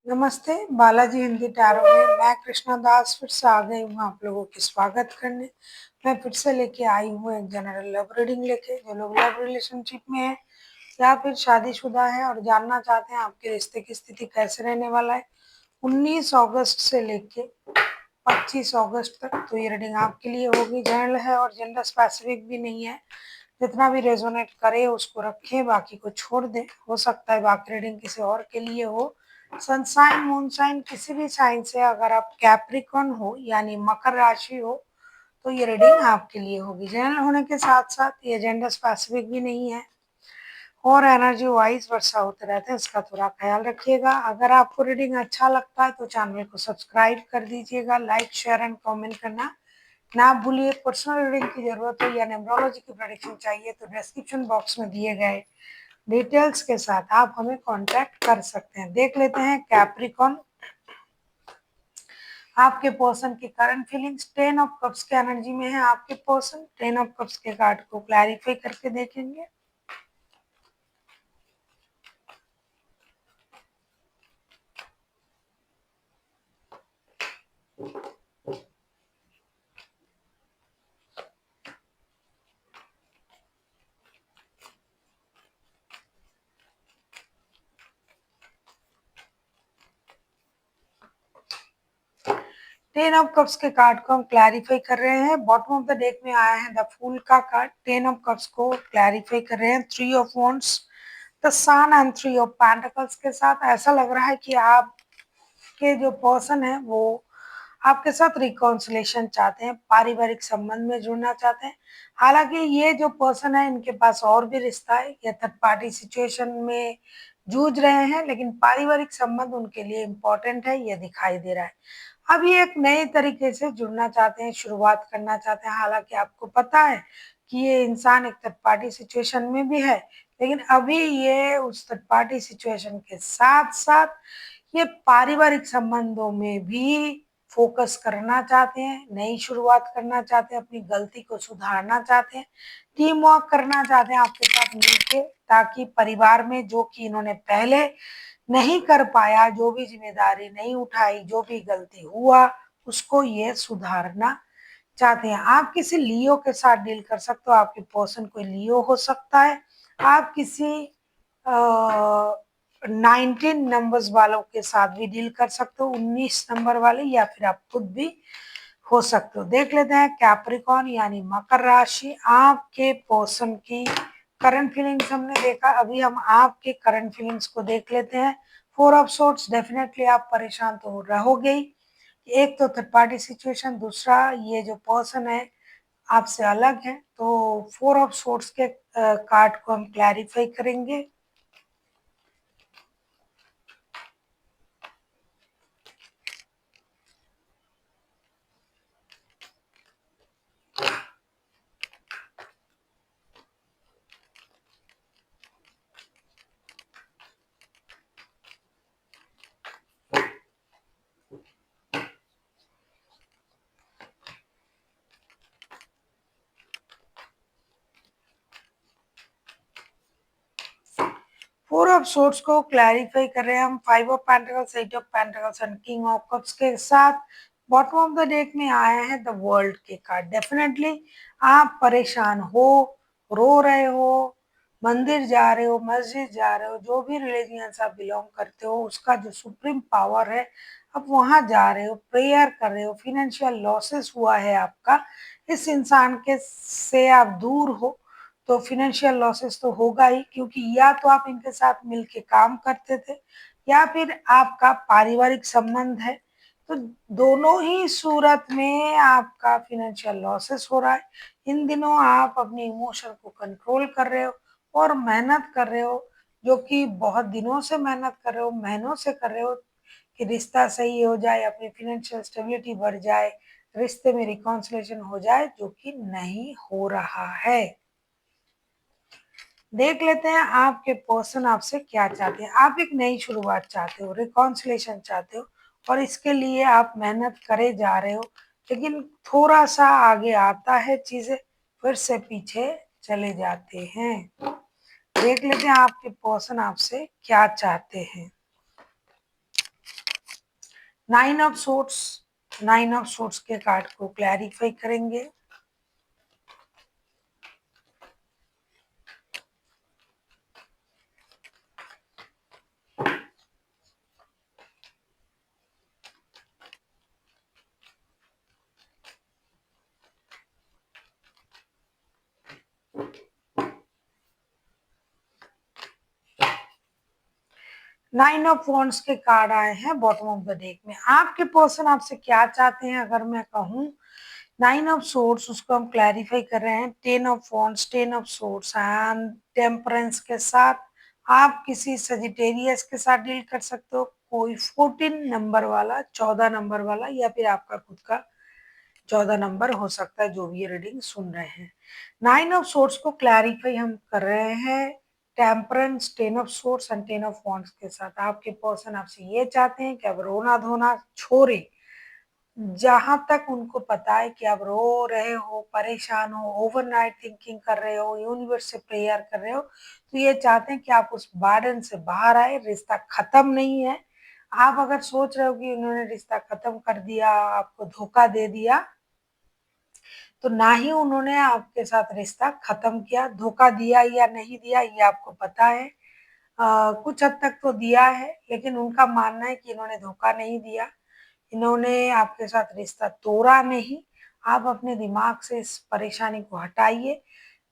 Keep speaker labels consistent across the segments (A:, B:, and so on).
A: नमस्ते, बालाजी हिंदी टैरो में मैं कृष्णा दास फिर से आ गई हूँ आप लोगों की स्वागत करने। मैं फिर से लेके आई हूँ एक जनरल लव रीडिंग लेके। जो लोग लव रिलेशनशिप में है या फिर शादीशुदा है और जानना चाहते हैं आपके रिश्ते की स्थिति कैसे रहने वाला है 19 अगस्त से लेके 25 अगस्त तक, तो ये रीडिंग आपके लिए होगी। जनरल है और जेंडर स्पेसिफिक भी नहीं है। जितना भी रेजोनेट करे उसको रखें, बाकी को छोड़ दें। हो सकता है बाकी रीडिंग किसी और के लिए हो। सनसाइन मूनसाइन किसी भी साइन से अगर आप कैप्रिकॉन हो यानी मकर राशि हो तो ये रीडिंग आपके लिए होगी। जनरल होने के साथ साथ ये जेंडर स्पेसिफिक भी नहीं है और एनर्जी वाइज वर्षा होते रहते हैं, इसका थोड़ा ख्याल रखिएगा। अगर आपको रीडिंग अच्छा लगता है तो चैनल को सब्सक्राइब कर दीजिएगा। लाइक शेयर एंड कमेंट करना ना भूलिए। पर्सनल रीडिंग की जरूरत हो या न्यूमरोलॉजी की प्रेडिक्शन चाहिए तो डिस्क्रिप्शन बॉक्स में दिए गए डिटेल्स के साथ आप हमें कांटेक्ट कर सकते हैं। देख लेते हैं कैप्रिकॉन, आपके पर्सन की करंट फीलिंग्स। 10 ऑफ कप्स के एनर्जी में है आपके पर्सन। 10 ऑफ कप्स के कार्ड को क्लैरिफाई करके देखेंगे। टेन ऑफ कप्स के कार्ड को हम क्लैरिफाई कर रहे हैं। बॉटम ऑफ द डेक में आया है द फूल का कार्ड। 10 ऑफ कप्स को क्लैरिफाई कर रहे हैं 3 of wands, the sun and 3 of pentacles के साथ। ऐसा लग रहा है कि आपके जो पर्सन है वो आपके साथ रिकॉन्सिलेशन चाहते हैं, पारिवारिक संबंध में जुड़ना चाहते हैं। हालांकि ये जो पर्सन है इनके पास और भी रिश्ता है, या थर्ड पार्टी सिचुएशन में जूझ रहे हैं, लेकिन पारिवारिक संबंध उनके लिए इम्पोर्टेंट है, ये दिखाई दे रहा है। अब ये एक नए तरीके से जुड़ना चाहते हैं, शुरुआत करना चाहते हैं। हालांकि आपको पता है कि ये इंसान एक थर्ड पार्टी सिचुएशन में भी है, लेकिन अभी ये उस थर्ड पार्टी सिचुएशन के साथ साथ ये पारिवारिक संबंधों में भी फोकस करना चाहते हैं, नई शुरुआत करना चाहते हैं, अपनी गलती को सुधारना चाहते हैं, टीम वर्क करना चाहते हैं आपके साथ मिलके, ताकि परिवार में जो कि इन्होंने पहले नहीं कर पाया, जो भी जिम्मेदारी नहीं उठाई, जो भी गलती हुआ उसको ये सुधारना चाहते हैं। आप किसी लियो के साथ डील कर सकते हो, आपके पर्सन कोई लियो हो सकता है। आप किसी 19 नंबर्स वालों के साथ भी डील कर सकते हो, 19 नंबर वाले, या फिर आप खुद भी हो सकते हो। देख लेते हैं कैप्रिकॉन यानी मकर राशि, आपके पर्सन की करंट फीलिंग्स हमने देखा। अभी हम आपके करंट फीलिंग्स को देख लेते हैं। 4 ऑफ सोर्ट्स, डेफिनेटली आप परेशान तो रहोगे ही। एक तो थर्ड पार्टी सिचुएशन, दूसरा ये जो पर्सन है आपसे अलग है। तो 4 ऑफ सोर्ट्स के कार्ड को हम क्लैरिफाई करेंगे। फोर ऑफ सोर्ट्स को क्लैरिफाई कर रहे हैं हम 5 of pentacles, 8 of pentacles and king of cups के साथ। बॉटम ऑफ द डेक में आया है द वर्ल्ड के कार्ड। डेफिनेटली आप परेशान हो, रो रहे हो, मंदिर जा रहे हो, मस्जिद जा रहे हो, जो भी रिलीजियन से आप बिलोंग करते हो उसका जो सुप्रीम पावर है आप वहां जा रहे हो, प्रेयर कर रहे हो। फिनेंशियल लॉसेस हुआ है आपका, इस इंसान के से आप दूर हो तो फिनेंशियल लॉसेस तो होगा ही, क्योंकि या तो आप इनके साथ मिलके काम करते थे या फिर आपका पारिवारिक संबंध है। तो दोनों ही सूरत में आपका फिनेंशियल लॉसेस हो रहा है। इन दिनों आप अपने इमोशन को कंट्रोल कर रहे हो और मेहनत कर रहे हो, जो कि बहुत दिनों से मेहनत कर रहे हो, महीनों से कर रहे हो कि रिश्ता सही हो जाए, अपनी फिनेंशियल स्टेबिलिटी बढ़ जाए, रिश्ते में रिकॉन्सिलेशन हो जाए, जो कि नहीं हो रहा है। देख लेते हैं आपके पर्सन आपसे क्या चाहते हैं। आप एक नई शुरुआत चाहते हो, रिकॉन्सिलेशन चाहते हो, और इसके लिए आप मेहनत करे जा रहे हो, लेकिन थोड़ा सा आगे आता है चीजें, फिर से पीछे चले जाते हैं। देख लेते हैं आपके पर्सन आपसे क्या चाहते हैं। नाइन ऑफ सोर्ट्स के कार्ड को क्लैरिफाई करेंगे। नाइन ऑफ वॉन्ड्स के कार्ड आए हैं बॉटम ऑफ द डेक में। आपके पर्सन आपसे क्या चाहते हैं अगर मैं कहूँ, नाइन ऑफ सोर्ट्स, उसको हम क्लैरिफाई कर रहे हैं। Ten of wands, ten of sorts and temperance के साथ आप किसी सजिटेरियस के साथ डील कर सकते हो, कोई 14 नंबर वाला, 14 नंबर वाला, या फिर आपका खुद का 14 नंबर हो सकता है, जो भी ये रीडिंग सुन रहे हैं। नाइन ऑफ सोर्ट्स को क्लैरिफाई हम कर रहे हैं temperance, ten of sorts and ten of wands के साथ। आपके पर्सन आपसे ये चाहते हैं कि अब रोना धोना छोड़े। जहां तक उनको पता है कि आप रो रहे हो, परेशान हो, ओवरनाइट थिंकिंग कर रहे हो, यूनिवर्स से प्रेयर कर रहे हो, तो ये चाहते हैं कि आप उस बर्डन से बाहर आए। रिश्ता खत्म नहीं है। आप अगर सोच रहे हो कि उन्होंने रिश्ता खत्म कर दिया, आपको धोखा दे दिया, तो ना ही उन्होंने आपके साथ रिश्ता खत्म किया। धोखा दिया या नहीं दिया ये आपको पता है। कुछ हद तक तो दिया है, लेकिन उनका मानना है कि इन्होंने धोखा नहीं दिया, इन्होंने आपके साथ रिश्ता तोड़ा नहीं। आप अपने दिमाग से इस परेशानी को हटाइए,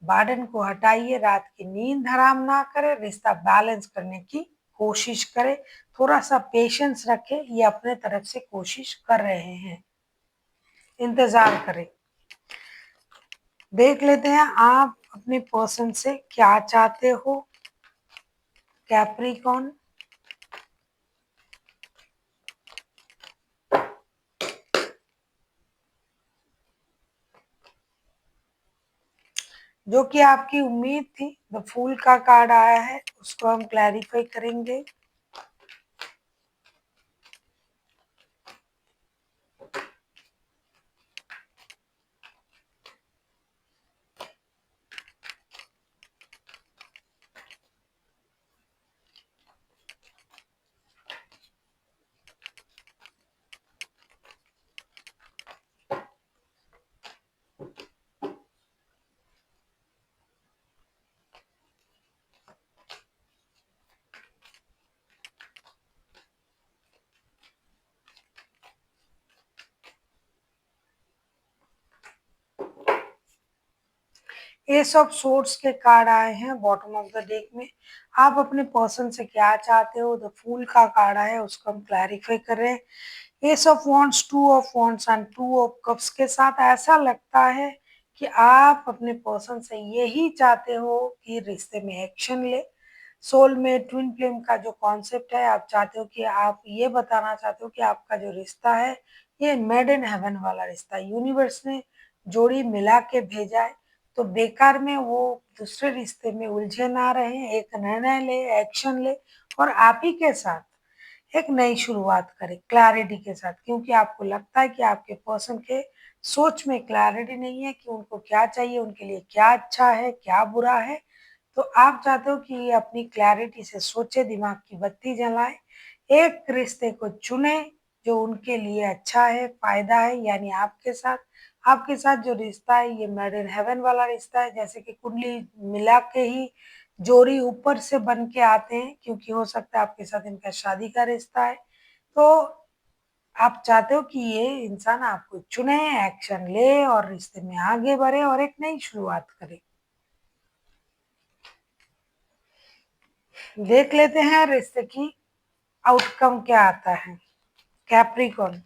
A: बर्डन को हटाइए, रात की नींद हराम ना करें, रिश्ता बैलेंस करने की कोशिश करें, थोड़ा सा पेशेंस रखें। ये अपने तरफ से कोशिश कर रहे हैं, इंतजार करें। देख लेते हैं आप अपने पर्सन से क्या चाहते हो, कैप्रिकॉन। जो कि आपकी उम्मीद थी, द फूल का कार्ड आया है, उसको हम क्लैरिफाई करेंगे। एस ऑफ सोर्ड्स के कार्ड आए हैं बॉटम ऑफ द डेक में। आप अपने पर्सन से क्या चाहते हो, द फूल का कार्ड आया है, उसको हम क्लैरिफाई कर रहे हैं। S of wands, two of wands and two of cups के साथ ऐसा लगता है कि आप अपने पर्सन से यही चाहते हो कि रिश्ते में एक्शन ले। सोलमेट, ट्विन फ्लेम का जो कॉन्सेप्ट है, आप चाहते हो कि आप ये बताना चाहते हो कि आपका जो रिश्ता है ये मेड इन हेवन वाला रिश्ता, यूनिवर्स ने जोड़ी मिला के भेजा है। तो बेकार में वो दूसरे रिश्ते में उलझे ना रहे, एक निर्णय ले, एक्शन ले, और आप ही के साथ एक नई शुरुआत करें क्लैरिटी के साथ। क्योंकि आपको लगता है कि आपके पर्सन के सोच में क्लैरिटी नहीं है कि उनको क्या चाहिए, उनके लिए क्या अच्छा है, क्या बुरा है। तो आप चाहते हो कि ये अपनी क्लैरिटी से सोचे, दिमाग की बत्ती जलाए, एक रिश्ते को चुने जो उनके लिए अच्छा है, फायदा है, यानी आपके साथ जो रिश्ता है ये मेड इन हेवन वाला रिश्ता है। जैसे कि कुंडली मिला के ही जोड़ी ऊपर से बन के आते हैं, क्योंकि हो सकता है आपके साथ इनका शादी का रिश्ता है। तो आप चाहते हो कि ये इंसान आपको चुने, एक्शन ले और रिश्ते में आगे बढ़े और एक नई शुरुआत करे। देख लेते हैं रिश्ते की आउटकम क्या आता है, Capricorn.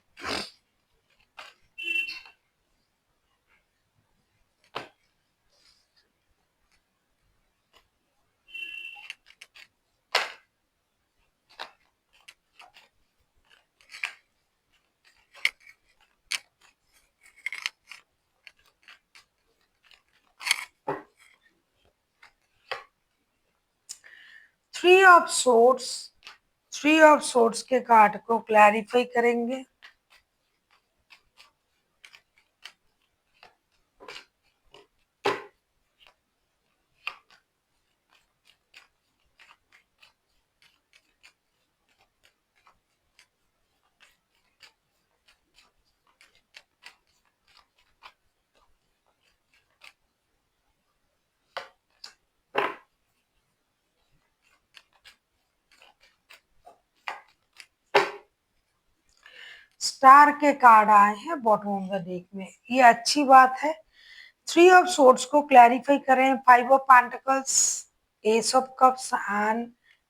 A: 3 of sorts, 3 of sorts के कार्ड को क्लैरिफाई करेंगे। स्टार के कार्ड आए हैं बॉटम ऑफ द डेक में, ये अच्छी बात है। थ्री ऑफ सोर्ड्स को क्लैरिफाई करें, five of pentacles, S of cups and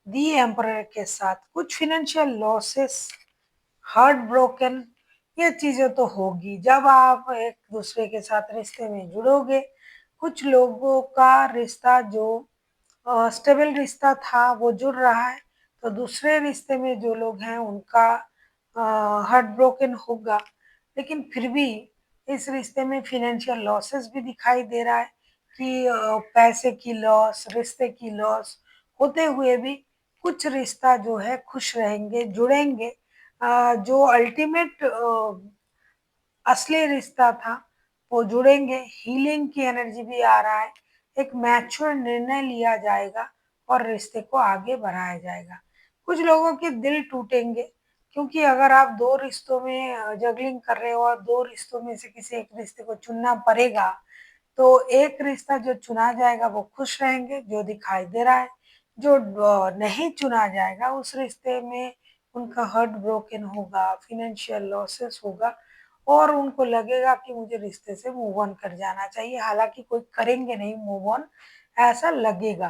A: the emperor के साथ कुछ फिनेंशियल लॉसेस, हार्ट ब्रोकन, ये चीजें तो होगी जब आप एक दूसरे के साथ रिश्ते में जुड़ोगे। कुछ लोगों का रिश्ता जो स्टेबल रिश्ता था वो जुड़ रहा है, तो दूसरे रिश्ते में जो लोग हैं उनका हार्ट ब्रोकन होगा। लेकिन फिर भी इस रिश्ते में फिनेंशियल लॉसेस भी दिखाई दे रहा है कि पैसे की लॉस, रिश्ते की लॉस होते हुए भी कुछ रिश्ता जो है खुश रहेंगे, जुड़ेंगे। जो अल्टीमेट असली रिश्ता था वो जुड़ेंगे। हीलिंग की एनर्जी भी आ रहा है, एक मैच्योर निर्णय लिया जाएगा और रिश्ते को आगे बढ़ाया जाएगा। कुछ लोगों के दिल टूटेंगे क्योंकि अगर आप दो रिश्तों में जगलिंग कर रहे हो और दो रिश्तों में से किसी एक रिश्ते को चुनना पड़ेगा, तो एक रिश्ता जो चुना जाएगा वो खुश रहेंगे, जो दिखाई दे रहा है। जो नहीं चुना जाएगा उस रिश्ते में उनका हार्ट ब्रोकन होगा, फिनेंशियल लॉसेस होगा और उनको लगेगा कि मुझे रिश्ते से मूव ऑन कर जाना चाहिए, हालांकि कोई करेंगे नहीं मूव ऑन, ऐसा लगेगा।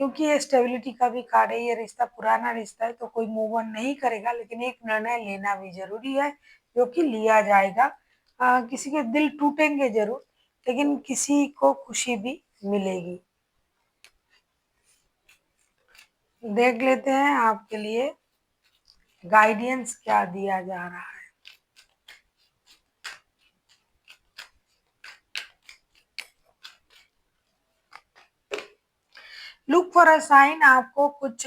A: क्योंकि ये स्टेबिलिटी का भी कार्ड है, ये रिश्ता पुराना रिश्ता है तो कोई मूव ऑन नहीं करेगा, लेकिन एक निर्णय लेना भी जरूरी है जो कि लिया जाएगा। किसी के दिल टूटेंगे जरूर, लेकिन किसी को खुशी भी मिलेगी। देख लेते हैं आपके लिए गाइडेंस क्या दिया जा रहा है। लुक फॉर अ साइन, आपको कुछ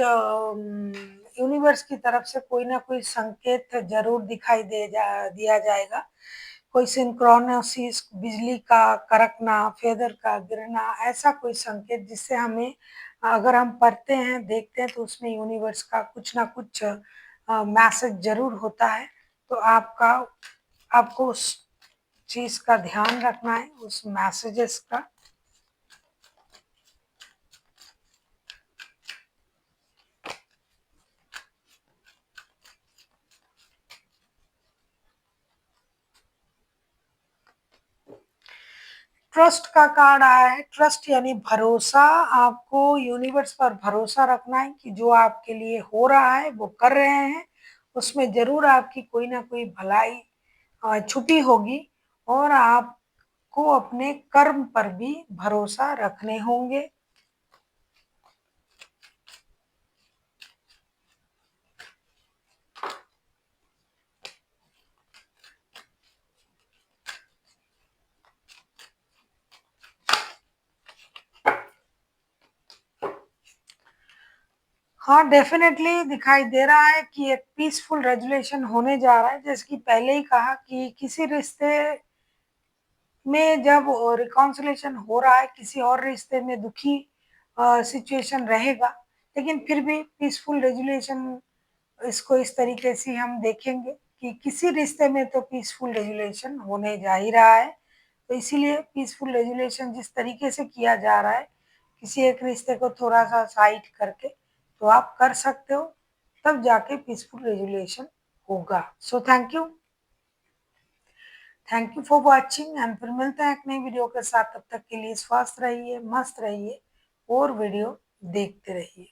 A: यूनिवर्स की तरफ से कोई ना कोई संकेत जरूर दिया जाएगा। कोई सिंक्रोनोसिस, बिजली का कड़कना, फेदर का गिरना, ऐसा कोई संकेत जिससे हमें, अगर हम पढ़ते हैं देखते हैं तो उसमें यूनिवर्स का कुछ ना कुछ मैसेज जरूर होता है। तो आपको उस चीज का ध्यान रखना है, उस मैसेजेस का। ट्रस्ट का कार्ड आया है, ट्रस्ट यानी भरोसा। आपको यूनिवर्स पर भरोसा रखना है कि जो आपके लिए हो रहा है वो कर रहे हैं, उसमें जरूर आपकी कोई ना कोई भलाई छुपी होगी और आपको अपने कर्म पर भी भरोसा रखने होंगे। हाँ, डेफिनेटली दिखाई दे रहा है कि एक पीसफुल रेजुलेशन होने जा रहा है। जैसे कि पहले ही कहा कि किसी रिश्ते में जब रिकॉन्सिलेशन हो रहा है, किसी और रिश्ते में दुखी सिचुएशन रहेगा, लेकिन फिर भी पीसफुल रेजुलेशन, इसको इस तरीके से हम देखेंगे कि किसी रिश्ते में तो पीसफुल रेजुलेशन होने जा ही रहा है। तो इसीलिए पीसफुल रेजुलेशन जिस तरीके से किया जा रहा है, किसी एक रिश्ते को थोड़ा सा साइड करके, तो आप कर सकते हो, तब जाके पीसफुल रेजुलेशन होगा। So thank you for watching and फिर मिलते हैं एक नई वीडियो के साथ। तब तक के लिए स्वस्थ रहिए, मस्त रहिए और वीडियो देखते रहिए।